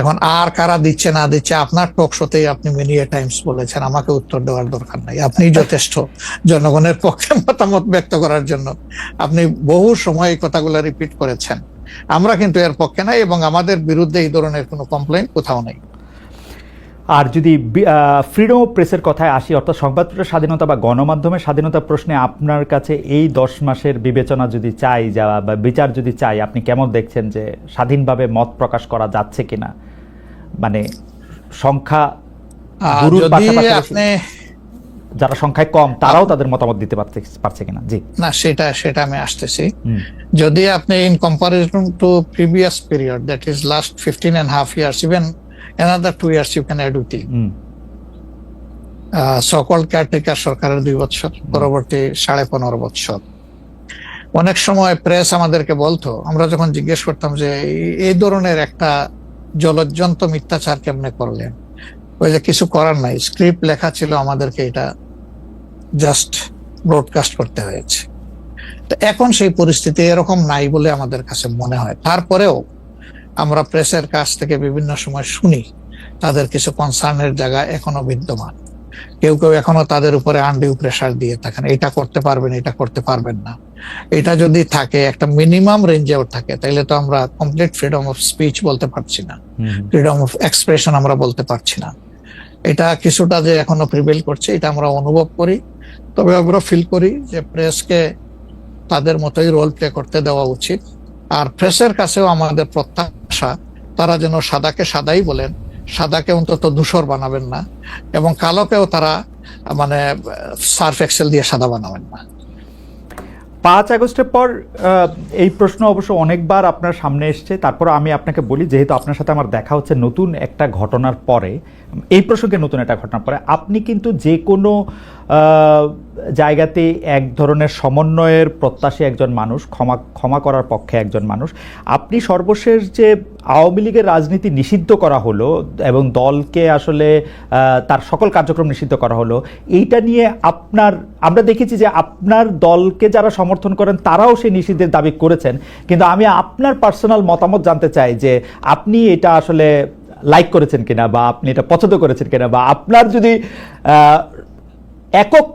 এখন আর কারা দিচ্ছে না দিচ্ছে, আপনার টক শোতেই আপনি মেনি টাইমস বলেছেন, আমাকে উত্তর দেওয়ার দরকার নাই, আপনি যথেষ্ট জনগণের পক্ষে মতামত ব্যক্ত করার জন্য। আপনি বহু সময় এই কথাগুলো রিপিট করেছেন। আমরা কিন্তু এর পক্ষে নাই এবং আমাদের বিরুদ্ধে এই ধরনের কোনো কমপ্লেইন কোথাও নেই। আর যদি ফ্রিডম অফ প্রেসের কথায় আসি, অর্থাৎ সংবাদপত্রের স্বাধীনতা বা গণমাধ্যমের স্বাধীনতা প্রশ্নে আপনার কাছে এই 10 মাসের বিবেচনা যদি চাই বা বিচার যদি চাই, আপনি কেমন দেখছেন যে স্বাধীনভাবে মত প্রকাশ করা যাচ্ছে কিনা? মানে সংখ্যা যারা সংখ্যায় কম তারাও তাদের মতামত দিতে পারছে কিনা? জি না, সেটা আমি আসতেছি। যদি আপনি in comparison two previous period, that is last 15.5 years, even another 2 years you can add with it. So-called caretaker সরকারের 2 বছর, পরবর্তী 15.5 বছর। অনেক সময় প্রেস আমাদেরকে বলতো, আমরা যখন জিজ্ঞেস করতাম যে এই ধরনের একটা জলজ্জন্ত মিথ্যাচার কেমনে করলেন, ওই যে কিছু করার নাই, স্ক্রিপ্ট লেখা ছিল, আমাদেরকে এটা জাস্ট ব্রডকাস্ট করতে হয়েছে। তো এখন সেই পরিস্থিতি এরকম নাই বলে আমাদের কাছে মনে হয়। তারপরেও আমরা প্রেসের কাছ থেকে বিভিন্ন সময় শুনি তাদের কিছু কনসার্নের জায়গা এখনো বিদ্যমান। কেউ কেউ এখনো তাদের উপরে আনডিউ প্রেসার দিয়ে থাকেন, এটা করতে পারবেন, এটা করতে পারবেন না। এটা যদি থাকে, একটা মিনিমাম রেঞ্জেও থাকে, তাহলে তো আমরা কমপ্লিট ফ্রিডম অফ স্পিচ বলতে পারছি না, ফ্রিডম অফ এক্সপ্রেশন আমরা বলতে পারছি না। এটা কিছুটা যে এখনো প্রিভেল করছে, এটা আমরা অনুভব করি। তবে আমরা ফিল করি যে প্রেসকে তাদের মতোই রোল প্লে করতে দেওয়া উচিত। আর প্রেসের কাছেও আমাদের প্রত্যাশা, তারা যেন সাদাকে সাদাই বলেন, সাদাকে অন্তত ধূসর বানাবেন না, এবং কালোকেও তারা মানে সার্ফ এক্সেল দিয়ে সাদা বানাবেন না। 5 আগস্টের পর এই প্রশ্ন অবশ্য অনেকবার আপনার সামনে এসছে। তারপর আমি আপনাকে বলি, যেহেতু আপনার সাথে আমার দেখা হচ্ছে নতুন একটা ঘটনার পরে, এই প্রসঙ্গে নতুন একটা ঘটনার পরে, আপনি কিন্তু যে কোনো জায়গাতে এক ধরনের সমন্বয়ের প্রত্যাশী একজন মানুষ, ক্ষমা করার পক্ষে একজন মানুষ। আপনি সর্বশেষ যে আওয়ামী লীগের রাজনীতি নিষিদ্ধ করা হলো এবং দলকে আসলে তার সকল কার্যক্রম নিষিদ্ধ করা হলো, এইটা নিয়ে আমরা দেখেছি যে আপনার দলকে যারা সমর্থন করেন তারাও সেই নিষিদ্ধের দাবি করেছেন। কিন্তু আমি আপনার পার্সোনাল মতামত জানতে চাই যে আপনি এটা আসলে লাইক করেছেন কিনা, বা আপনি এটা পছন্দ করেছেন কিনা, বা আপনার যদি একক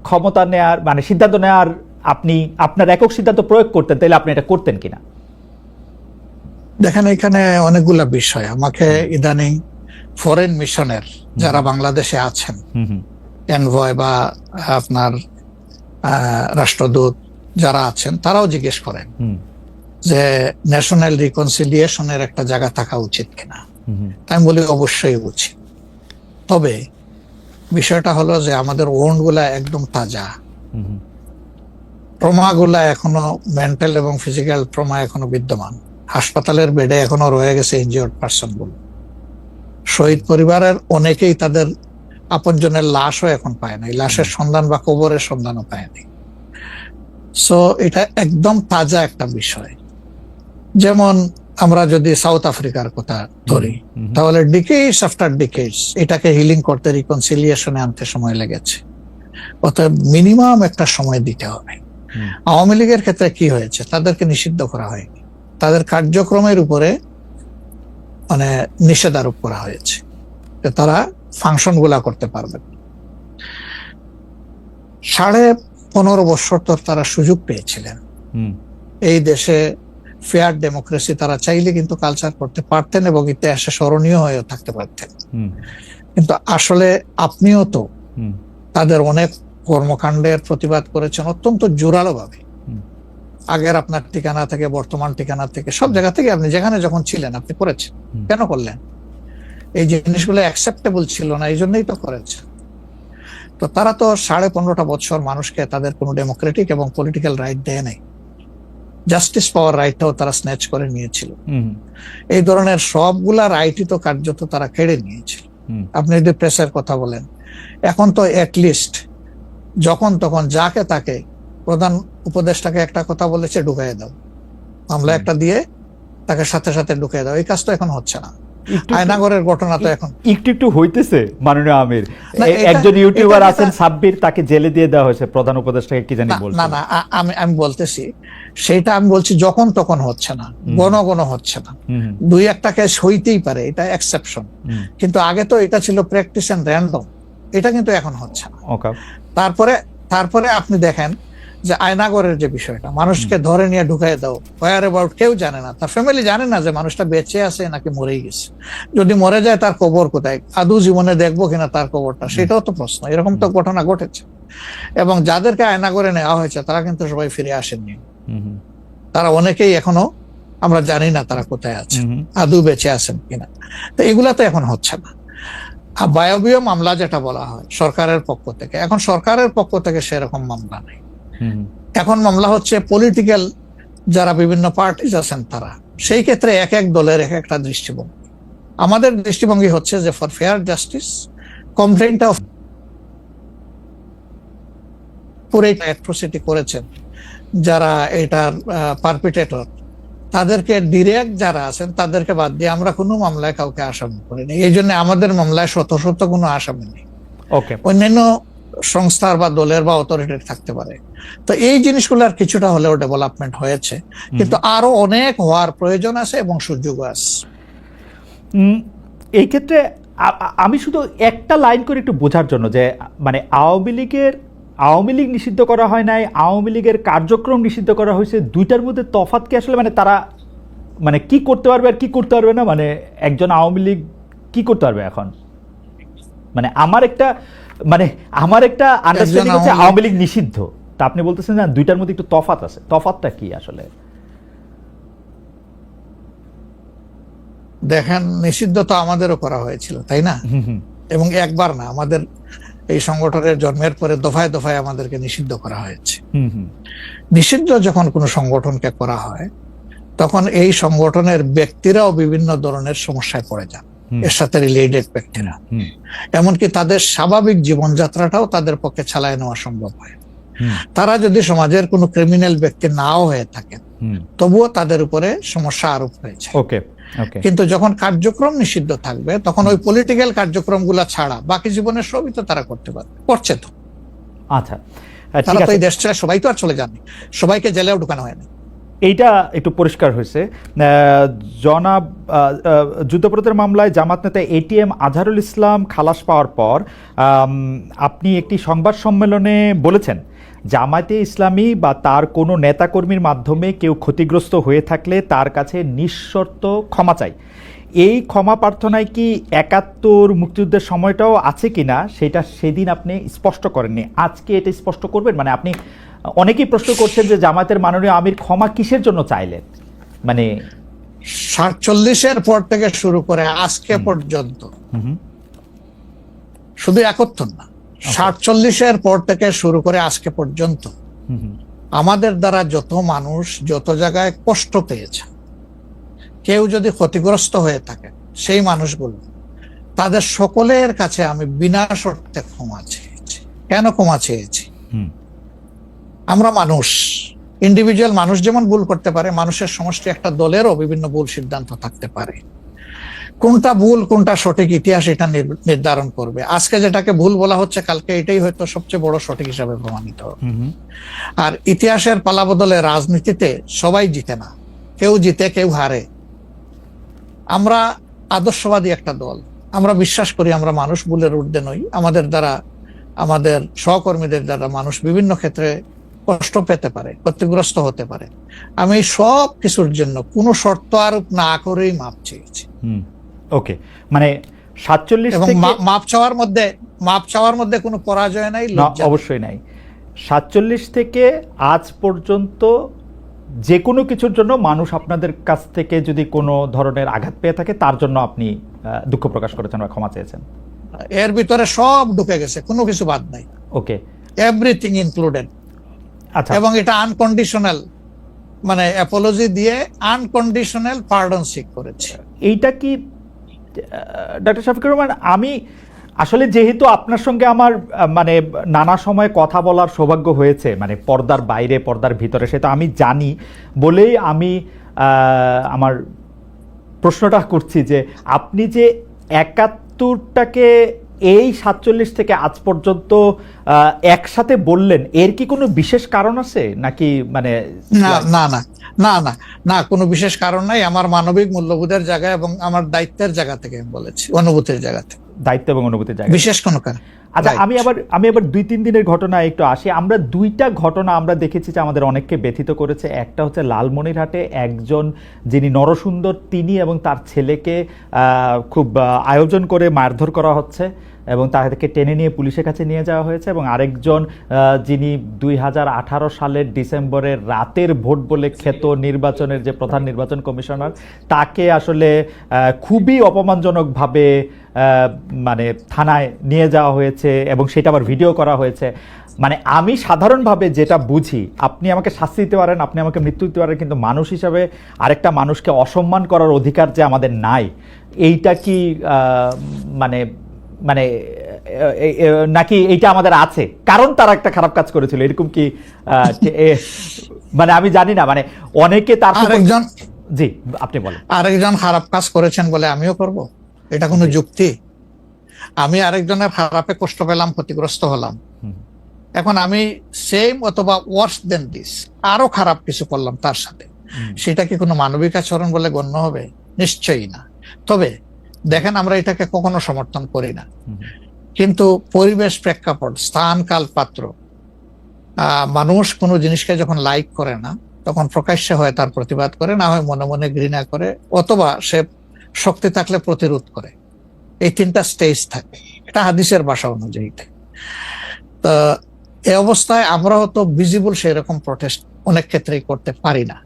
ক্ষমতা নেয়ার মানে সিদ্ধান্ত নেয়ার, আপনি আপনার একক সিদ্ধান্ত প্রয়োগ করতেন, তাহলে আপনি এটা করতেন কিনা? দেখেন, এখানে অনেকগুলা বিষয়। আমাকে ইদানিং ফরেন মিশনের যারা বাংলাদেশে আছেন, এনভয় বা আপনার রাষ্ট্রদূত যারা আছেন, তারাও জিজ্ঞেস করেন যে ন্যাশনাল রিকনসিলিয়েশনের একটা জায়গা থাকা উচিত কিনা। আমি বলি অবশ্যই উচিত। তবে বিষয়টা হলো যে আমাদের ওন্ড গুলা একদম তাজা, ট্রমা গুলা এখনো, মেন্টাল এবং ফিজিক্যাল ট্রমা এখনো বিদ্যমান। হাসপাতালের বেডে এখনো রয়ে গেছে ইনজিওর্ড পার্সন গুলো। শহীদ পরিবারের অনেকেই তাদের আপনজনের লাশও এখন পায় নাই, লাশের সন্ধান বা কবরের সন্ধানও পায়নি। সো এটা একদম তাজা একটা বিষয়। যেমন আমরা যদি সাউথ আফ্রিকার কথা ধরি, তাহলে ডিকেডস আফটার ডিকেডস এটাকে হিলিং করতে, রিকনসিলিয়েশনে আনতে সময় লেগেছে। অতএব মিনিমাম একটা সময় দিতে হবে। আওয়ামী লীগের ক্ষেত্রে কি হয়েছে, তাদেরকে নিষিদ্ধ করা হয়নি, তাদের কার্যক্রমের উপরে মানে নিষেধ আরোপ করা হয়েছে, তারা ফাংশন গুলা করতে পারবেন। 15.5 বছর তো তারা সুযোগ পেয়েছিলেন। এই দেশে ফেয়ার ডেমোক্রেসি তারা চাইলে কিন্তু কালচার করতে পারতেন এবং ইতিহাসে স্মরণীয় হয়ে থাকতে পারতেন। কিন্তু আসলে আপনিও তো তাদের অনেক কর্মকাণ্ডের প্রতিবাদ করেছেন অত্যন্ত জোরালো ভাবে। আগের আপনার ঠিকানা থেকে, বর্তমান ঠিকানা থেকে, সব জায়গা থেকে আপনি যেখানে যখন ছিলেন আপনি করেছেন। কেন করলেন? এই জিনিসগুলো অ্যাকসেপ্টেবল ছিল না, এই জন্যই তো করেছে। তো তারা তো 15.5 বছর মানুষকে তাদের কোনো ডেমোক্রেটিক এবং পলিটিক্যাল রাইট দেয় নাই। জাস্টিস পাওয়ার রাইটটাও তারা স্ন্যাচ করে নিয়েছিল। এই ধরনের সবগুলা রাইটই তো কার্যত তারা কেড়ে নিয়েছিল। আপনি যদি প্রেসের কথা বলেন, এখন তো অ্যাটলিস্ট যখন তখন যাকে তাকে, প্রধান উপদেষ্টাকে একটা কথা বলেছে ঢুকাই দাও, মামলা একটা দিয়ে তাকে সাথে সাথে ঢুকাই দাও, এই কাজ তো এখন হচ্ছে না। আয়নাগরের ঘটনা তো এখন একটু একটু হইতেছে মাননীয় আমির। না, একজন ইউটিউবার এটা- আছেন সাব্বির, তাকে জেলে দিয়ে দেওয়া হয়েছে, প্রধান উপদেষ্টাকে কি জানি না বলছে। না না, আমি বলতেছি, সেটা আমি বলছি যখন তখন হচ্ছে না, ঘন হচ্ছে না, হুম, দুই একটা কেস হইতেই পারে, এটা এক্সেপশন। হুম, কিন্তু আগে তো এটা ছিল প্র্যাকটিস এন্ড র্যান্ডম, এটা কিন্তু এখন হচ্ছে না। ওকে। তারপরে তারপরে আপনি দেখেন যে আয়নাগরের যে বিষয়টা, মানুষকে ধরে নিয়ে ঢুকাই দাও, হোয়ার অ্যাবাউট কেউ জানে না, তার ফ্যামিলি জানে না যে মানুষটা বেঁচে আছে নাকি মরেই গেছে। যদি মরে যায় তার কবর কোথায়, আদৌ জীবনে দেখবো কিনা তার কবরটা, সেটাও তো প্রশ্ন। এরকম তো ঘটনা ঘটেছে, এবং যাদেরকে আয়নাগরে নেওয়া হয়েছে তারা কিন্তু সবাই ফিরে আসেননি। হুম, তারা অনেকেই এখনো আমরা জানি না তারা কোথায় আছে, হুম, আদৌ বেঁচে আছেন কিনা। তো এগুলা তো এখন হচ্ছে না। আর বায়বীয় মামলা যেটা বলা হয় সরকারের পক্ষ থেকে, এখন সরকারের পক্ষ থেকে সেরকম মামলা নেই। হুম, এখন মামলা হচ্ছে পলিটিক্যাল যারা বিভিন্ন পার্টিজ আছেন তারা, সেই ক্ষেত্রে এক এক দলের এক একটা দৃষ্টিভঙ্গি। আমাদের দৃষ্টিভঙ্গি হচ্ছে যে ফর ফেয়ার জাস্টিস কমপ্লেইনটা অফ পুরো অ্যাট্রোসিটি করেছেন যারা এটার পারপিটেটর, তাদেরকে ডিরেক্ট যারা আছেন তাদেরকে বাদ দিয়ে আমরা কোনো মামলায় কাউকে আসামি করিনি। এই জন্য আমাদের মামলায় শত শত কোনো আসামি নেই। ওকে। অন্যান্য সংস্থার বা দলের বা অথরিটির থাকতে পারে। তো এই জিনিসগুলোর কিছুটা হলেও ডেভেলপমেন্ট হয়েছে, কিন্তু আরো অনেক হওয়ার প্রয়োজন আছে এবং সুযোগও আছে। এই ক্ষেত্রে আমি শুধু একটা লাইন করে একটু বোঝার জন্য, যে মানে আওয়ামী লীগ নিষিদ্ধ করা হয় নাই, আওয়ামী লীগের কার্যক্রম নিষিদ্ধ করা হয়েছে, দুইটার মধ্যে তফাৎ কি আসলে? মানে তারা মানে কি করতে পারবে আর কি করতে পারবে না, মানে একজন আওয়ামী লীগ কি করতে পারবে এখন? মানে আমার একটা আন্ডারস্ট্যান্ডিং হচ্ছে আওয়ামী লীগ নিষিদ্ধ, তা আপনি বলতেছেন না দুইটার মধ্যে একটু তফাৎ আছে, তফাৎটা কি আসলে? দেখেন, নিষিদ্ধ তো আমাদেরও করা হয়েছিল, তাই না? এবং একবার না, আমাদের এই সংগঠনের জন্মের পরে দফায় দফায় আমাদেরকে নিষিদ্ধ করা হয়েছে। নিষিদ্ধ যখন কোনো সংগঠনকে করা হয় তখন এই সংগঠনের ব্যক্তিরাও বিভিন্ন ধরনের সমস্যায় পড়ে যান, এর সাথে রিলেটেড ব্যক্তিরা, এমনকি তাদের স্বাভাবিক জীবনযাত্রাটাও তাদের পক্ষে চালায় নেওয়া সম্ভব হয়। তারা যদি সমাজের কোনো ক্রিমিনাল ব্যক্তি নাও হয়ে থাকেন, তবুও তাদের উপরে সমস্যা আরোপ হয়েছে। কিন্তু যখন কার্যক্রম নিষিদ্ধ থাকবে তখন ওই পলিটিক্যাল কার্যক্রমগুলো ছাড়া বাকি জীবনের সবই তো তারা করতে পারবে, করছে তো। আচ্ছা, তারা তো এই দেশ ছেড়ে সবাই তো আর চলে যাননি, সবাইকে জেলেও ঢুকানো হয়নি। এইটা একটু পরিষ্কার হয়েছে। জনাব যুদ্ধপরাধের মামলায় জামাত নেতা এটিএম আজহারুল ইসলাম খালাস পাওয়ার পর আপনি একটি সংবাদ সম্মেলনে বলেছেন, জামায়াতে ইসলামী বা তার কোনো নেতাকর্মীর মাধ্যমে কেউ ক্ষতিগ্রস্ত হয়ে থাকলে তার কাছে নিঃশর্ত ক্ষমা চাই। এই ক্ষমা প্রার্থনায় কি ৭১ মুক্তিযুদ্ধের সময়টাও আছে কিনা সেটা সেদিন আপনি স্পষ্ট করেননি, আজকে এটা স্পষ্ট করবেন? মানে আপনি, অনেকেই প্রশ্ন করছেন যে জামায়াতের মাননীয় আমির ক্ষমা কিসের জন্য চাইলেন, মানে ৪৭-এর পর থেকে শুরু করে আজকে পর্যন্ত, শুধু ৭১ না, ৪৭-এর পর থেকে শুরু করে আজকে পর্যন্ত আমাদের দ্বারা যত মানুষ যত জায়গায় কষ্ট পেয়েছে, কেউ যদি ক্ষতিগ্রস্ত হয়ে থাকে, সেই মানুষগুলো তাদের সকলের কাছে আমি বিনা শর্তে ক্ষমা চেয়েছি। কেন ক্ষমা চেয়েছি? আমরা মানুষ, ইন্ডিভিজুয়াল মানুষ যেমন ভুল করতে পারে, মানুষের সমষ্টি একটা দলেরও বিভিন্ন ভুল সিদ্ধান্ত থাকতে পারে। কোনটা ভুল কোনটা সঠিক ইতিহাস এটা নির্ধারণ করবে। আজকে যেটাকে ভুল বলা হচ্ছে, কালকে এটাই হয়তো সবচেয়ে বড় সঠিক হিসাবে প্রমাণিত হবে। আর ইতিহাসের পালাবদলে রাজনীতিতে সবাই জিতে না, কেউ জিতে কেউ হারে। আমরা আদর্শবাদী একটা দল, আমরা বিশ্বাস করি আমরা মানুষ, ভুলের ঊর্ধ্বে নই। আমাদের দ্বারা, আমাদের সহকর্মীদের দ্বারা মানুষ বিভিন্ন ক্ষেত্রে কষ্ট পেতে পারে, ক্ষতিগ্রস্ত হতে পারে। আমি সব কিছুর জন্য কোনো শর্ত আরোপ না করেই মাপ চেয়েছি। ওকে, মানে ৪৭ এবং থেকে মাপ চাওয়ার মধ্যে কোনো পরাজয় নাই, অবশ্যই নাই। ৪৭ থেকে আজ পর্যন্ত যে কোনো কিছুর জন্য মানুষ আপনাদের কাছ থেকে যদি কোনো ধরনের আঘাত পেয়ে থাকে তার জন্য আপনি দুঃখ প্রকাশ করেছেন বা ক্ষমা চেয়েছেন। এর ভিতরে সব ঢুকে গেছে, কোনো কিছু বাদ নাই। ওকে, এভরিথিং ইনক্লুডেড। আচ্ছা, এবং এটা আনকন্ডিশনাল, মানে অ্যাপোলজি দিয়ে আনকন্ডিশনাল পার্ডন সিক করেছে। এইটা কি ডক্টর শফিকুর রহমান, আমি আসলে যেহেতু আপনার সঙ্গে আমার মানে নানা সময় কথা বলার সৌভাগ্য হয়েছে, মানে পর্দার বাইরে পর্দার ভিতরে, সেটা আমি জানি বলেই আমি আমার প্রশ্নটা করছি যে আপনি যে ৭১টাকে এই ৪৭ থেকে আজ পর্যন্ত একসাথে বললেন, এর কি কোনো বিশেষ কারণ আছে নাকি মানে না না না না না না, কোনো বিশেষ কারণ নাই। আমার মানবিক মূল্যবোধের জায়গা এবং আমার দায়িত্বের জায়গা থেকে আমি বলেছি, অনুভূতির জায়গা থেকে, দায়িত্ব এবং অনুভূতির জায়গা? বিশেষ কোনো কারণ। আচ্ছা, আমি আবার ২-৩ দিনের ঘটনা একটু আসি। আমরা দুইটা ঘটনা আমরা দেখেছি যে আমাদের অনেককে ব্যথিত করেছে। একটা হচ্ছে লালমনিরহাটে একজন যিনি নরসুন্দর, তিনি এবং তার ছেলেকে খুব আয়োজন করে মারধর করা হচ্ছে এবং তাদেরকে টেনে নিয়ে পুলিশের কাছে নিয়ে যাওয়া হয়েছে। এবং আরেকজন যিনি ২০১৮ সালের ডিসেম্বরের রাতের ভোট বলে খ্যাত নির্বাচনের যে প্রধান নির্বাচন কমিশনার, তাকে আসলে খুবই অপমানজনকভাবে মানে থানায় নিয়ে যাওয়া হয়েছে এবং সেটা আবার ভিডিও করা হয়েছে। মানে আমি সাধারণভাবে যেটা বুঝি, আপনি আমাকে শাস্তি দিতে পারেন, আপনি আমাকে মৃত্যু দিতে পারেন, কিন্তু মানুষ হিসাবে আরেকটা মানুষকে অসম্মান করার অধিকার যে আমাদের নাই, এইটা কি মানে মানে নাকি এইটা আমাদের আছে কারণ তারা একটা খারাপ কাজ করেছিল, এরকম কি? মানে আমি জানি না, মানে অনেকে তার আরেকজন, জি আপনি বলেন। আরেকজন খারাপ কাজ করেছেন বলে আমিও করব? এটা কোনো যুক্তি? আমি আরেকজনের খারাপে কষ্ট পেলাম, ক্ষতিগ্রস্ত হলাম, এখন আমি সেম অথবা ওয়ার্স দেন দিস আরো খারাপ কিছু করলাম তার সাথে, সেটা কি কোনো মানবিক আচরণ বলে গণ্য হবে? নিশ্চয়ই না। তবে দেখেন, আমরা এটাকে কখনো সমর্থন করি না, কিন্তু পরিবেশ, প্রেক্ষাপট, স্থান, কাল, পাত্র, মানুষ কোনো জিনিসকে যখন লাইক করে না, তখন প্রকাশ্যে হয় তার প্রতিবাদ করে, না হয় মনে মনে ঘৃণা করে, অথবা সে শক্তি থাকলে প্রতিরোধ করে। এই তিনটা স্টেজ থাকে, এটা হাদিসের ভাষা অনুযায়ী। তো এই অবস্থায় আমরাও তো ভিজিবল সেই রকম প্রটেস্ট অনেক ক্ষেত্রেই করতে পারি না,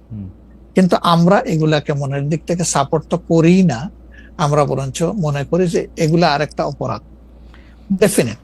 কিন্তু আমরা এগুলাকে মনের দিক থেকে সাপোর্ট তো করি না, আমরা বরঞ্চ মনে করি যে এগুলা আরেকটা অপরাধ, ডেফিনেট।